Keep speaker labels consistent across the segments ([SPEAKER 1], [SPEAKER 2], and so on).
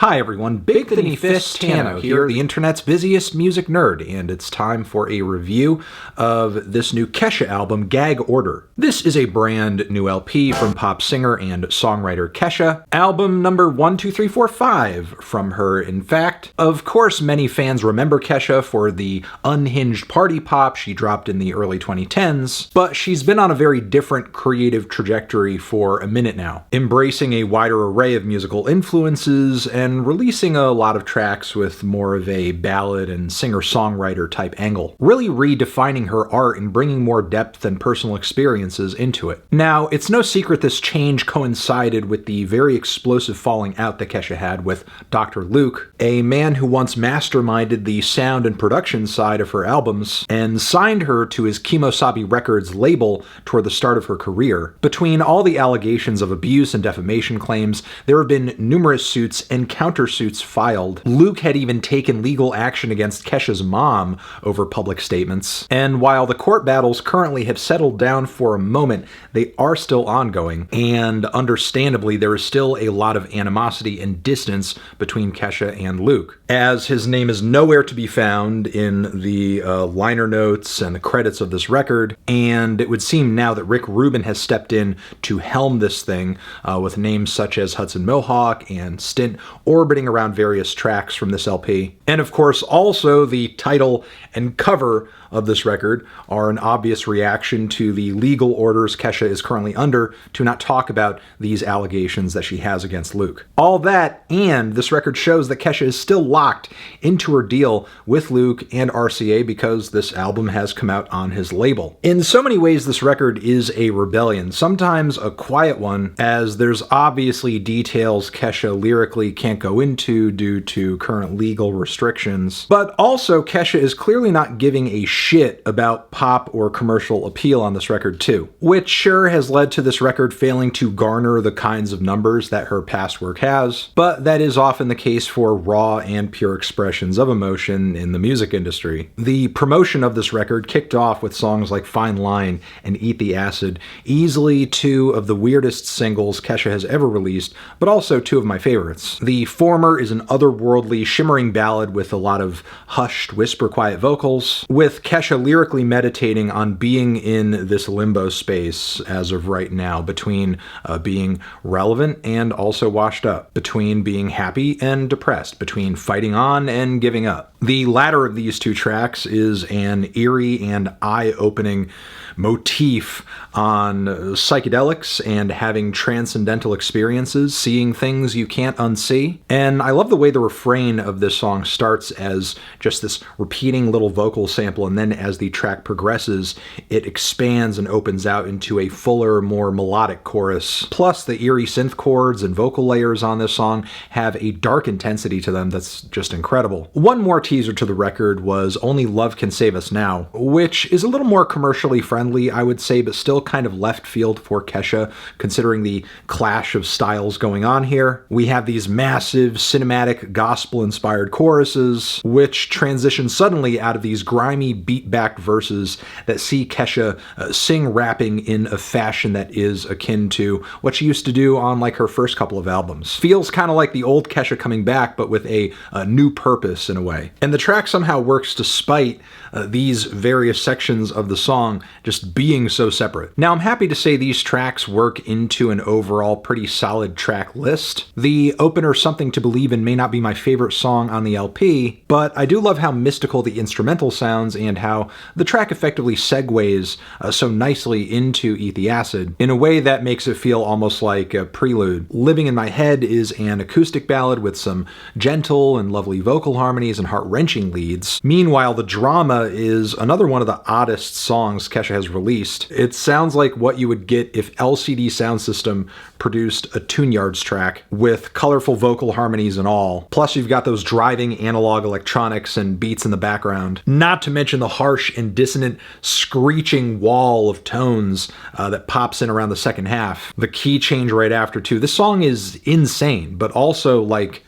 [SPEAKER 1] Hi everyone, Big Thinny Fist Tano here, the internet's busiest music nerd, and it's time for a review of this new Kesha album, Gag Order. This is a brand new LP from pop singer and songwriter Kesha, album number 12345 from her, in fact. Of course, many fans remember Kesha for the unhinged party pop she dropped in the early 2010s, but she's been on a very different creative trajectory for a minute now, embracing a wider array of musical influences and releasing a lot of tracks with more of a ballad and singer-songwriter type angle, really redefining her art and bringing more depth and personal experiences into it. Now, it's no secret this change coincided with the very explosive falling out that Kesha had with Dr. Luke, a man who once masterminded the sound and production side of her albums and signed her to his KEMOSABE Records label toward the start of her career. Between all the allegations of abuse and defamation claims, there have been numerous suits and countersuits filed. Luke had even taken legal action against Kesha's mom over public statements. And while the court battles currently have settled down for a moment, they are still ongoing. And understandably, there is still a lot of animosity and distance between Kesha and Luke, as his name is nowhere to be found in the liner notes and the credits of this record. And it would seem now that Rick Rubin has stepped in to helm this thing with names such as Hudson Mohawk and Stint orbiting around various tracks from this LP. And of course, also the title and cover of this record are an obvious reaction to the legal orders Kesha is currently under to not talk about these allegations that she has against Luke. All that, and this record shows that Kesha is still locked into her deal with Luke and RCA because this album has come out on his label. In so many ways, this record is a rebellion, sometimes a quiet one, as there's obviously details Kesha lyrically can't go into due to current legal restrictions, but also Kesha is clearly not giving a shit about pop or commercial appeal on this record too, which sure has led to this record failing to garner the kinds of numbers that her past work has, but that is often the case for raw and pure expressions of emotion in the music industry. The promotion of this record kicked off with songs like Fine Line and Eat the Acid, easily two of the weirdest singles Kesha has ever released, but also two of my favorites. The former is an otherworldly, shimmering ballad with a lot of hushed, whisper quiet vocals, with Kesha lyrically meditating on being in this limbo space as of right now, between being relevant and also washed up, between being happy and depressed, between fighting on and giving up. The latter of these two tracks is an eerie and eye-opening motif on psychedelics and having transcendental experiences, seeing things you can't unsee. And I love the way the refrain of this song starts as just this repeating little vocal sample, and then as the track progresses, it expands and opens out into a fuller, more melodic chorus. Plus, the eerie synth chords and vocal layers on this song have a dark intensity to them that's just incredible. One more teaser to the record was Only Love Can Save Us Now, which is a little more commercially friendly, I would say, but still kind of left field for Kesha, considering the clash of styles going on here. We have these massive, cinematic, gospel-inspired choruses, which transition suddenly out of these grimy, beat-backed verses that see Kesha sing rapping in a fashion that is akin to what she used to do on like her first couple of albums. Feels kind of like the old Kesha coming back, but with a new purpose in a way. And the track somehow works despite these various sections of the song just being so separate. Now, I'm happy to say these tracks work into an overall pretty solid track list. The opener, Something to Believe In, may not be my favorite song on the LP, but I do love how mystical the instrumental sounds and how the track effectively segues so nicely into Eat the Acid in a way that makes it feel almost like a prelude. Living in My Head is an acoustic ballad with some gentle and lovely vocal harmonies and heart-wrenching leads. Meanwhile, The Drama is another one of the oddest songs Kesha has released. It sounds like what you would get if LCD Soundsystem produced a Tune-Yards track with colorful vocal harmonies and all. Plus, you've got those driving analog electronics and beats in the background. Not to mention the harsh and dissonant screeching wall of tones that pops in around the second half. The key change right after, too. This song is insane, but also, like,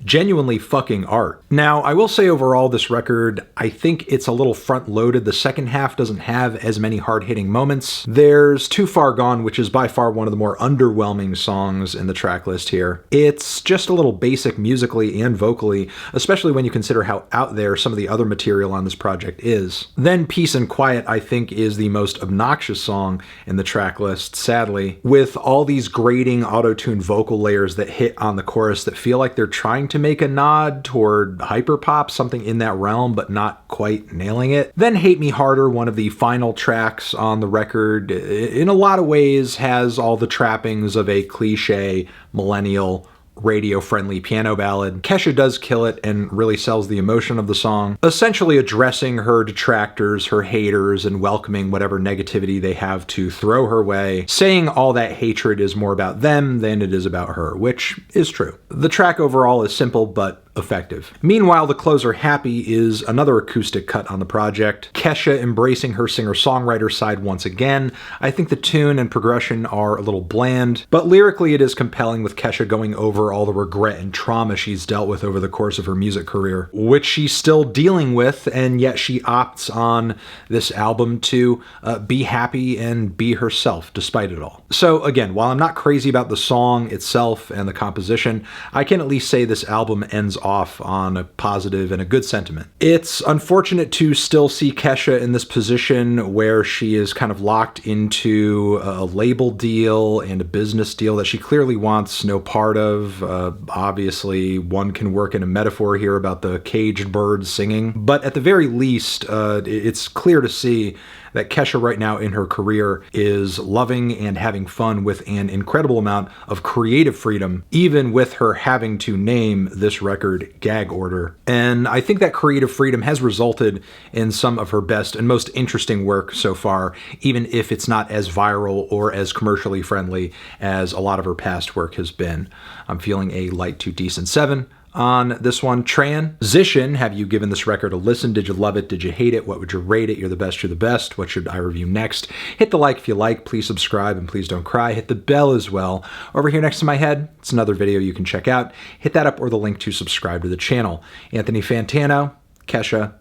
[SPEAKER 1] genuinely fucking art. Now, I will say overall, this record, I think it's a little front-loaded. The second half doesn't have as many hard-hitting moments. There's Too Far Gone, which is by far one of the more underwhelming songs in the track list here. It's just a little basic musically and vocally, especially when you consider how out there some of the other material on this project is. Then Peace and Quiet, I think, is the most obnoxious song in the track list, sadly, with all these grating auto-tuned vocal layers that hit on the chorus that feel like they're trying to make a nod toward hyperpop, something in that realm, but not quite nailing it. Then Hate Me Harder, one of the final tracks on the record, in a lot of ways has all the trappings of a cliche millennial radio-friendly piano ballad. Kesha does kill it and really sells the emotion of the song, essentially addressing her detractors, her haters, and welcoming whatever negativity they have to throw her way, saying all that hatred is more about them than it is about her, which is true. The track overall is simple but effective. Meanwhile, the closer Happy is another acoustic cut on the project. Kesha embracing her singer-songwriter side once again. I think the tune and progression are a little bland, but lyrically it is compelling, with Kesha going over all the regret and trauma she's dealt with over the course of her music career, which she's still dealing with, and yet she opts on this album to be happy and be herself despite it all. So again, while I'm not crazy about the song itself and the composition, I can at least say this album ends off on a positive and a good sentiment. It's unfortunate to still see Kesha in this position where she is kind of locked into a label deal and a business deal that she clearly wants no part of. Obviously, one can work in a metaphor here about the caged birds singing, but at the very least, it's clear to see that Kesha right now in her career is loving and having fun with an incredible amount of creative freedom, even with her having to name this record Gag Order. And I think that creative freedom has resulted in some of her best and most interesting work so far, even if it's not as viral or as commercially friendly as a lot of her past work has been. I'm feeling a light to decent 7 on this one. Transition, have you given this record a listen? Did you love it? Did you hate it? What would you rate it? You're the best, you're the best. What should I review next? Hit the like if you like. Please subscribe and please don't cry. Hit the bell as well. Over here next to my head, it's another video you can check out. Hit that up or the link to subscribe to the channel. Anthony Fantano, Kesha,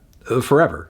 [SPEAKER 1] forever.